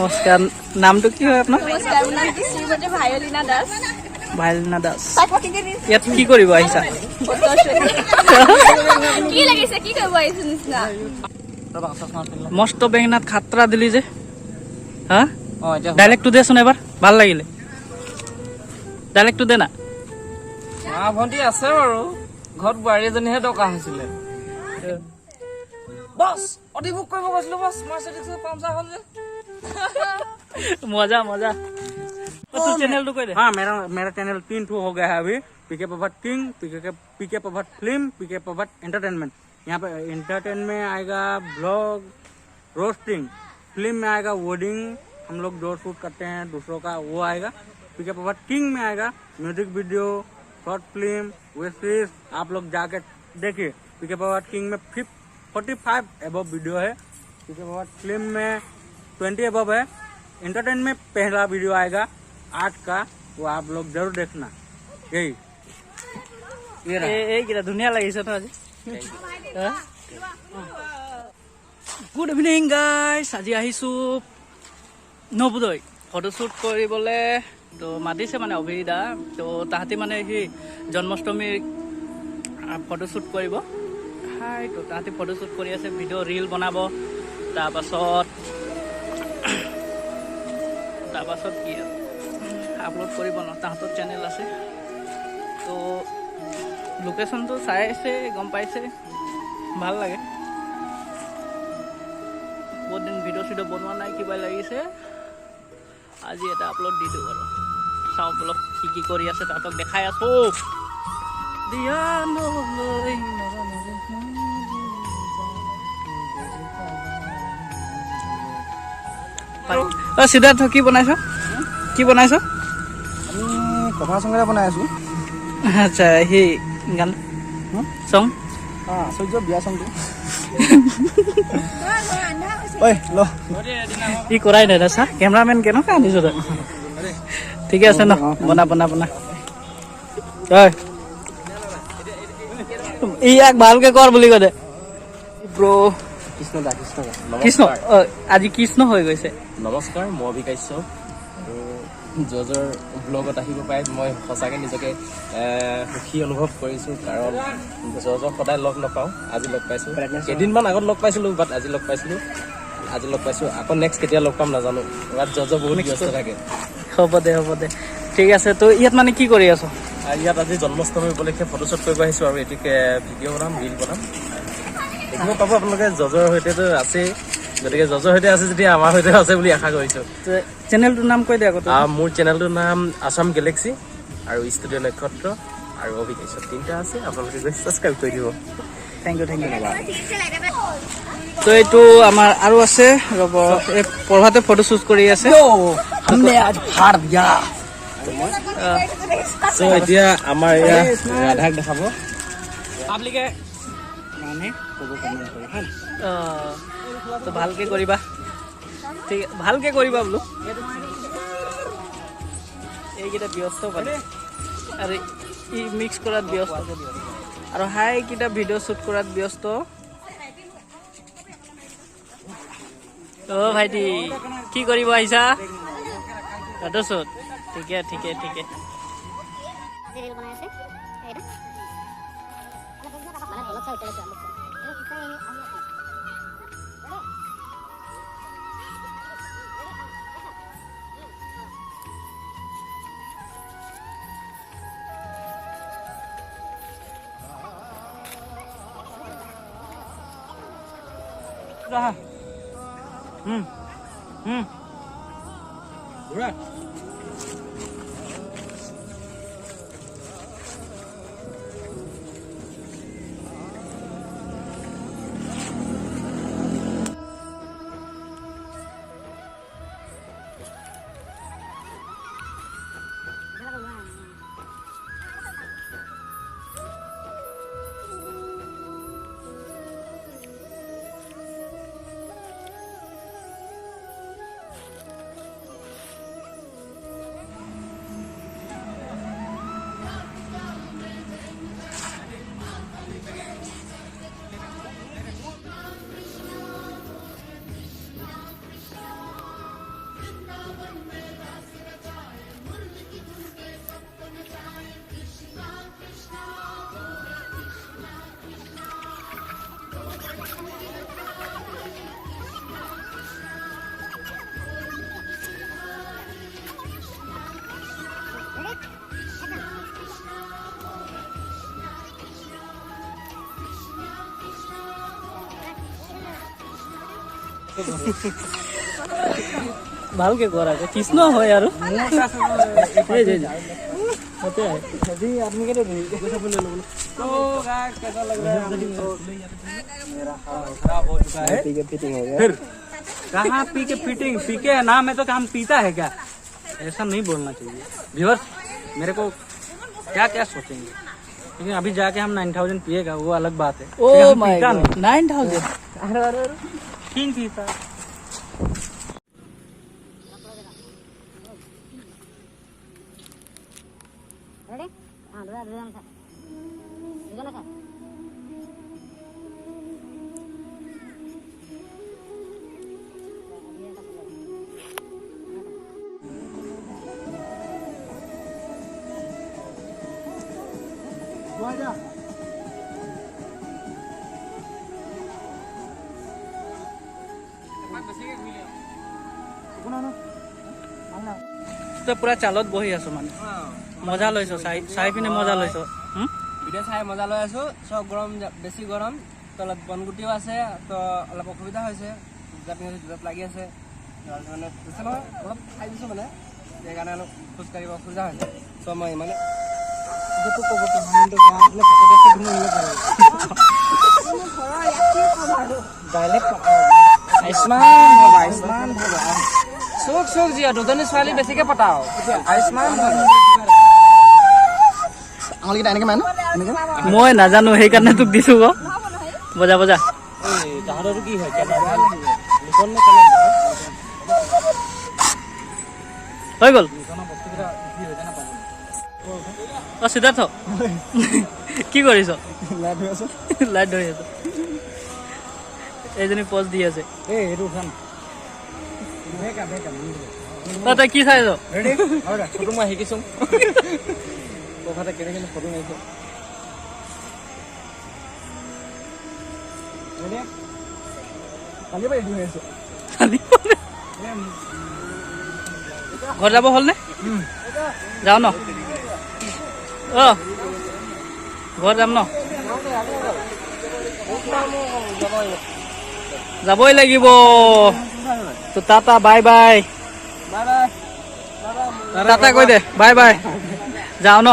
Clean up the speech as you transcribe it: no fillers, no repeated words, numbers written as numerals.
নমস্কাৰ নামটো কি হয় আপোনাৰ নমস্কাৰ মোৰ নাম শ্ৰীমতী ভায়লিনা দাস ভাইলিনা দাস ইয়াত কি কৰিব আহিছা কি লাগিছে কি কৰিব আহিছো নিচিনা মস্ত বেঙেনাত খাতৰা দিলি যে হা ডাইৰেক্টটো দেচোন এবাৰ ভাল লাগিলে ডাইৰেক্টটো দে না মা ভণ্টি আছে বাৰু ঘৰত বোৱাৰী এজনীহে দৰকাৰ হৈছিলে বছ অতি বুক কৰিব কৈছিলো বছ মাৰ্চেডিজ পামচা হ'ল যে मजा मजा तो चैनल तो कोई दे हाँ मेरा चैनल 3 हो गया है अभी पीके पभट किंग पीके पभट फिल्म पीके पभट एंटरटेनमेंट। यहाँ पे एंटरटेनमेंट में आएगा ब्लॉग रोस्टिंग, फिल्म में आएगा वेडिंग हम लोग जो शूट करते हैं दूसरों का वो आएगा। पीके पभट किंग में आएगा music video short film web series आप लोग जाके देखिए। पीके पभट किंग में 45 एबव वीडियो है, पीके पभट फिल्म में 20 एबव है, एंटरटेन में पहला वीडियो आएगा 8 का वो आप लोग जरूर देखना। यही এই কিটা ধুনীয়া লাগিছে তো আজি গুড ইভিনিং গাইজ আজি আহিছো নবোদয় ফটোশ্বুট কৰিবলৈ তো মাতিছে মানে অভিদা তো তাহাঁতি মানে সি জন্মাষ্টমীৰ ফটোশ্বুট কৰিব হাই তো তাহাঁতি ফটোশ্বুট কৰি আছে ভিডিঅ' ৰিল বনাব তাৰপাছত কি আপলোড কৰিব ন তাহাঁতৰ চেনেল আছে তো লোকেশ্যনটো চাই আছে গম পাইছে ভাল লাগে বহুত দিন ভিডিঅ' চিডিঅ' বনোৱা নাই কিবা লাগিছে আজি এটা আপলোড দি দিওঁ আৰু চাওঁ বলক কি কৰি আছে তাহাঁতক দেখাই আছো দিয়া নলৈ সিদ্ধাৰ্থ কি বনাইছ আমি কভাৰ চঙেৰে বনাই আছো। আচ্ছা সেই গান চং আশ্চৰ্য বিয়া চংটো ঐ ল ই কৰাই নাই চা কেমেৰামেন কেনেকুৱা আনিছ তই ঠিকে আছে ন বনা ইয়াক ভালকে কৰ বুলি কৈ দে ব্ৰ কৃষ্ণ আজি কৃষ্ণ হৈ গৈছে। নমস্কাৰ মই অভিকাশ্য জজৰ ব্লগত আহিব পাই মই সঁচাকৈ নিজকে সুখী অনুভৱ কৰিছোঁ কাৰণ জজক সদায় লগ নাপাওঁ আজি লগ পাইছোঁ কেইদিনমান আগত লগ পাইছিলোঁ বাট আজি লগ পাইছোঁ আকৌ নেক্সট কেতিয়া লগ পাম নাজানো বাট জজ বহুত ব্যস্ত থাকে। হ'ব দে ঠিক আছে তো ইয়াত মানে কি কৰি আছ ইয়াত আজি জন্মাষ্টমী উপলক্ষে ফটোশ্বুট কৰিব আহিছোঁ আৰু এটিকে ভিডিঅ' বনাম ৰিল বনাম দেখিব পাব আপোনালোকে জজৰ সৈতেতো আছেই গতিকে জজৰ সৈতে আছে যেতিয়া আমাৰ সৈতে আছে বুলি আশা কৰিছোঁ। চেনেলটোৰ নাম কৈ দে আকৌ মোৰ চেনেলটোৰ নাম আছাম গেলেক্সি আৰু ষ্টুডিঅ' নক্ষত্ৰ আৰু অভিকাশ্য 3টা আছে আপোনালোকে গৈ ছাবস্ক্ৰাইব কৰি দিব। থেংক ইউ তো এইটো আমাৰ আৰু আছে ৰ'ব এই প্ৰভাতে ফটোশ্বুট কৰি আছে এতিয়া আমাৰ এয়া ৰাধাক দেখাব পাব্লিকে তো ভালকে কৰিবা ঠিক ভালকে কৰিবা বোলো এইকেইটা ব্যস্ত পালে আৰু ই মিক্স কৰাত ব্যস্ত আৰু হাইকেইটা ভিডিঅ' শ্বুট কৰাত ব্যস্ত। ভাইটি কি কৰিব আহিছা ফটোশ্বুট ঠিকে ভালকে কৰা আকৌ কৃষ্ণ হয় আৰু अभी आदमी के तो तो गाइस कैसा लग रहा है मेरा खराब हो चुका है पी के फिटिंग हो गया फिर कहाँ पी के फिटिंग पी के नाम है तो हम पीता है क्या ऐसा नहीं बोलना चाहिए व्यूअर्स मेरे को क्या क्या सोचेंगे लेकिन अभी जाके हम 9000 पिएगा वो अलग बात है ओ लेकिन हम माय पीता गॉड नहीं 9000 किंग पीता Ready? Dua kan. Gimana kan? তই পুৰা চালত বহি আছো মানে মজা লৈছ চাই পিনে মজা লৈছ ভিডিঅ' চাই মজা লৈ আছো চব গৰম বেছি গৰম তলত বনগুটিও আছে তো অলপ অসুবিধা হৈছে জোতাত লাগি আছে মানে বেছি নহয় অলপ খাই দিছোঁ মানে সেইকাৰণে অলপ খোজকাঢ়িব অসুবিধা হৈছে চ' মই মানে আয়ুষ্মান চোক চোক জিয়া দুজনী ছোৱালী বেছিকে পতাও আয়ুষ্মান আঙুলিকেইটা এনেকে মানে মই নাজানো সেইকাৰণে তোক দিছো গ বজা বজা তাহাঁতৰো কি হয় হৈ গ'ল অ সিদ্ধাৰ্থ কি কৰিছ লাইট ধৰি আছ এইজনী পজ দি আছে এই এইটো উঠাম তই কি চাইছ ৰেডি ফটো মই শিকিছোঁ কথাতে কেনেকৈ ফটো মাৰিছোঁ কালি পৰা ৰেডি হৈ আছো ঘৰ যাব হ'ল নে যাওঁ ন অ ঘৰ যাম ন যাবই লাগিব তো টাটা বাই বাই টাটা কৈ দে বাই বাই যাওঁ ন